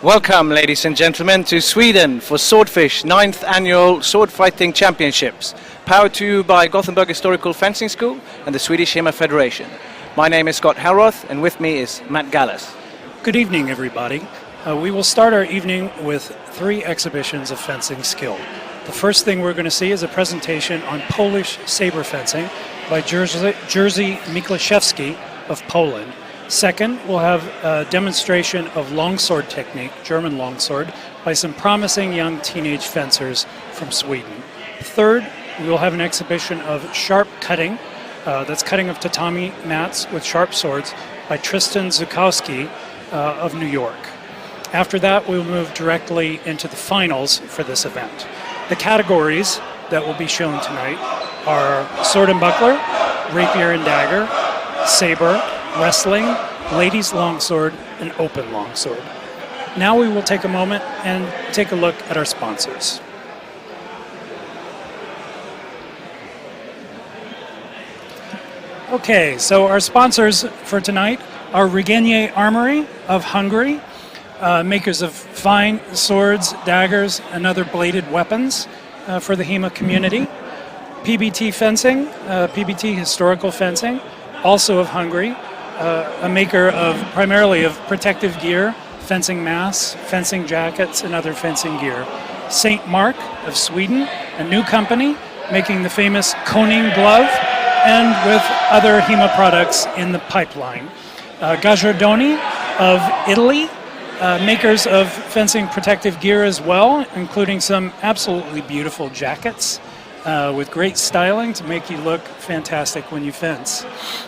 Welcome, ladies and gentlemen, to Sweden for Swordfish 9th Annual Sword Fighting Championships, powered to you by Gothenburg Historical Fencing School and the Swedish HEMA Federation. My name is Scott Halroth, and with me is Matt Gallas. Good evening, everybody. We will start our evening with 3 exhibitions of fencing skill. The first thing we're going to see is a presentation on Polish sabre fencing by Jerzy Miklaszewski of Poland. Second, we'll have a demonstration of longsword technique, German longsword, by some promising young teenage fencers from Sweden. Third, we will have an exhibition of sharp cutting, that's cutting of tatami mats with sharp swords, by Tristan Zukowski of New York. After that, we'll move directly into the finals for this event. The categories that will be shown tonight are sword and buckler, rapier and dagger, sabre, wrestling, ladies longsword, and open longsword. Now we will take a moment and take a look at our sponsors. Okay, so our sponsors for tonight are Regenier Armory of Hungary, makers of fine swords, daggers, and other bladed weapons for the HEMA community. PBT Fencing, PBT Historical Fencing, also of Hungary, a maker of primarily of protective gear, fencing masks, fencing jackets, and other fencing gear. St. Mark of Sweden, a new company making the famous Koning glove, and with other HEMA products in the pipeline. Gagliardoni of Italy, makers of fencing protective gear as well, including some absolutely beautiful jackets with great styling to make you look fantastic when you fence.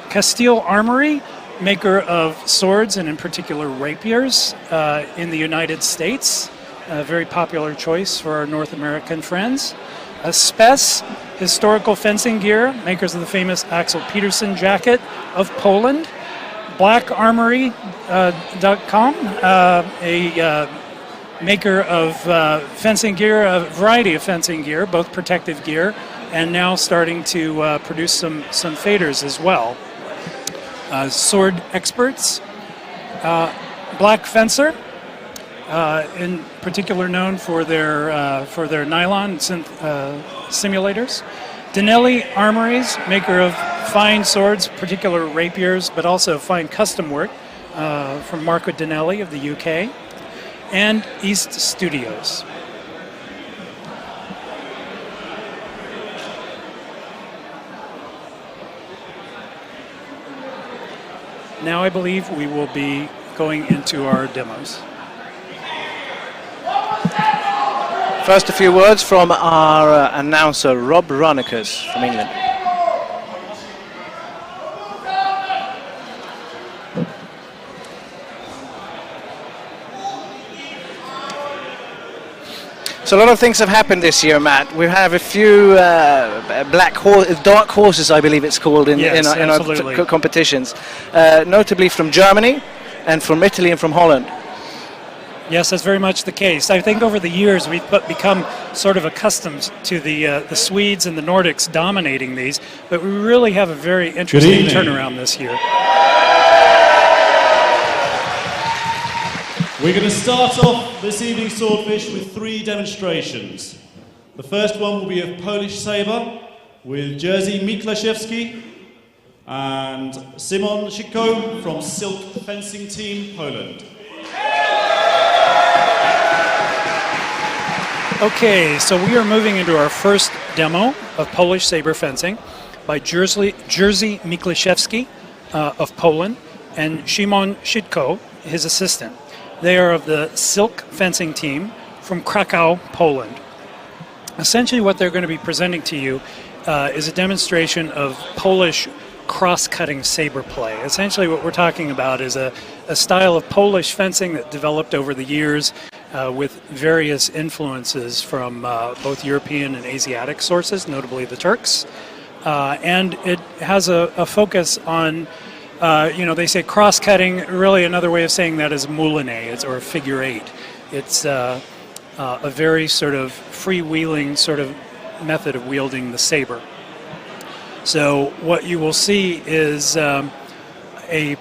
Castile Armory, maker of swords and in particular rapiers in the United States, a very popular choice for our North American friends. Spes Historical Fencing Gear, makers of the famous Axel Petersen jacket of Poland. BlackArmory.com, a maker of fencing gear, a variety of fencing gear, both protective gear, and now starting to produce some faders as well. Sword Experts, Black Fencer, in particular known for their nylon simulators. Dinelli Armories, maker of fine swords, particular rapiers, but also fine custom work from Marco Dinelli of the UK, and East Studios. Now I believe we will be going into our demos. First, a few words from our announcer, Rob Ronicus from England. So a lot of things have happened this year, Matt. We have a few dark horses, I believe it's called, in our competitions, notably from Germany and from Italy and from Holland. Yes, that's very much the case. I think over the years we've become sort of accustomed to the Swedes and the Nordics dominating these, but we really have a very interesting turnaround this year. We're going to start off this evening's Swordfish with 3 demonstrations. The first one will be of Polish sabre with Jerzy Miklaszewski and Szymon Szyko from Silk Fencing Team, Poland. Okay, so we are moving into our first demo of Polish sabre fencing by Jerzy Miklaszewski of Poland and Szymon Szyko, his assistant. They are of the Silk Fencing Team from Krakow, Poland. Essentially what they're going to be presenting to you is a demonstration of Polish cross-cutting saber play. Essentially what we're talking about is a style of Polish fencing that developed over the years with various influences from both European and Asiatic sources, notably the Turks. And it has a focus on they say cross-cutting. Really, another way of saying that is mouliné, or figure 8. It's a very sort of freewheeling sort of method of wielding the saber. So what you will see is a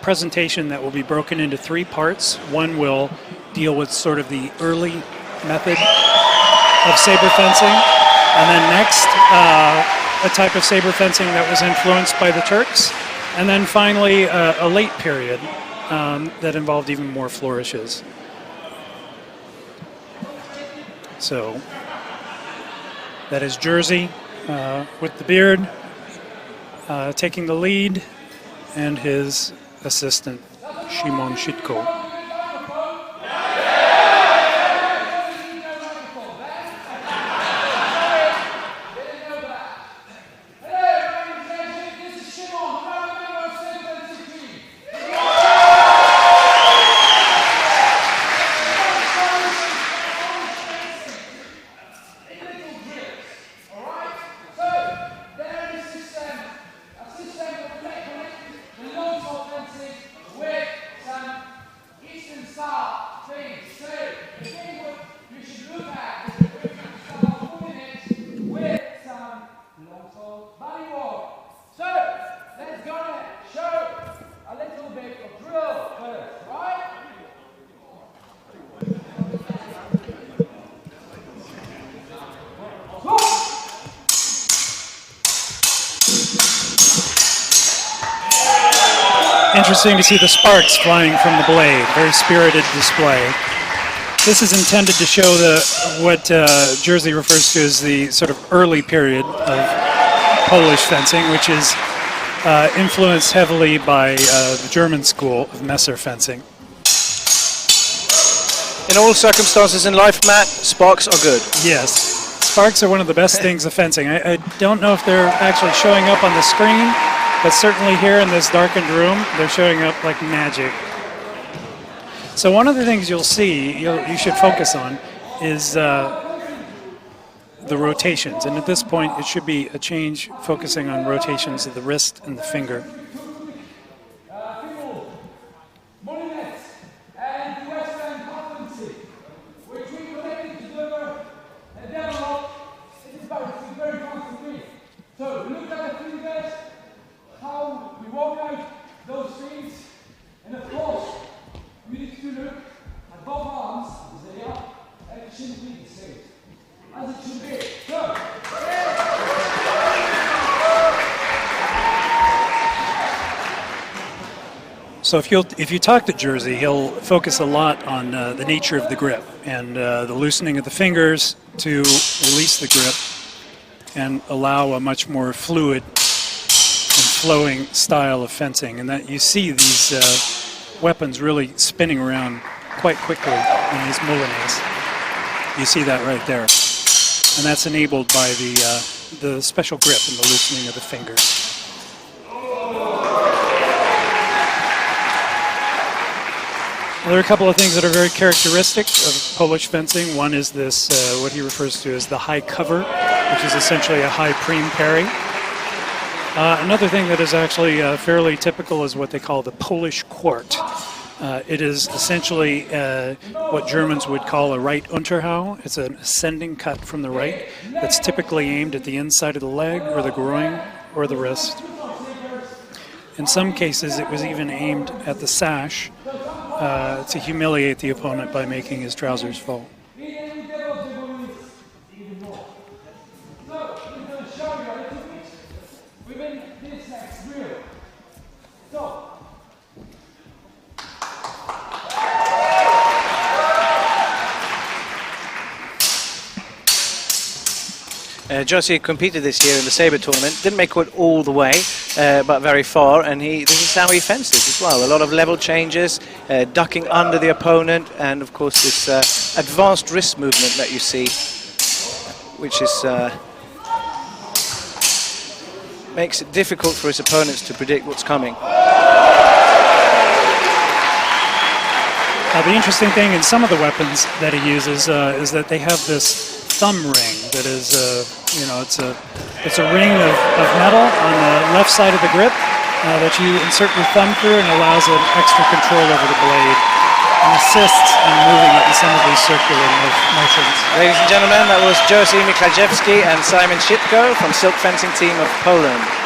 presentation that will be broken into 3 parts. One will deal with sort of the early method of saber fencing, and then next a type of saber fencing that was influenced by the Turks, and then finally a late period that involved even more flourishes. So that is Jerzy with the beard taking the lead, and his assistant Szymon Sitko. Interesting to see the sparks flying from the blade. Very spirited display. This is intended to show what Jerzy refers to as the sort of early period of Polish fencing, which is influenced heavily by the German school of Messer fencing. In all circumstances in life, Matt, sparks are good. Yes, sparks are one of the best things of fencing. I don't know if they're actually showing up on the screen, but certainly here in this darkened room, they're showing up like magic. So one of the things you'll see, you should focus on, is the rotations. And at this point, it should be a change focusing on rotations of the wrist and the finger. So if you talk to Jerzy, he'll focus a lot on the nature of the grip and the loosening of the fingers to release the grip and allow a much more fluid and flowing style of fencing. And that you see these weapons really spinning around quite quickly in these moulinets. You see that right there. And that's enabled by the special grip and the loosening of the fingers. There are a couple of things that are very characteristic of Polish fencing. One is this, what he refers to as the high cover, which is essentially a high prime parry. Another thing that is actually fairly typical is what they call the Polish quart. It is essentially what Germans would call a right Unterhau. It's an ascending cut from the right that's typically aimed at the inside of the leg or the groin or the wrist. In some cases, it was even aimed at the sash to humiliate the opponent by making his trousers fall. Jerzy competed this year in the sabre tournament, didn't make it all the way, but very far, and this is how he fences as well. A lot of level changes, ducking under the opponent, and of course this advanced wrist movement that you see, which is makes it difficult for his opponents to predict what's coming. The interesting thing in some of the weapons that he uses is that they have this thumb ring that is, it's a ring of metal on the left side of the grip that you insert your thumb through, and allows an extra control over the blade and assists in moving it in some of these circular motions. Ladies and gentlemen, that was Jerzy Miklajewski and Szymon Sitko from Silk Fencing Team of Poland.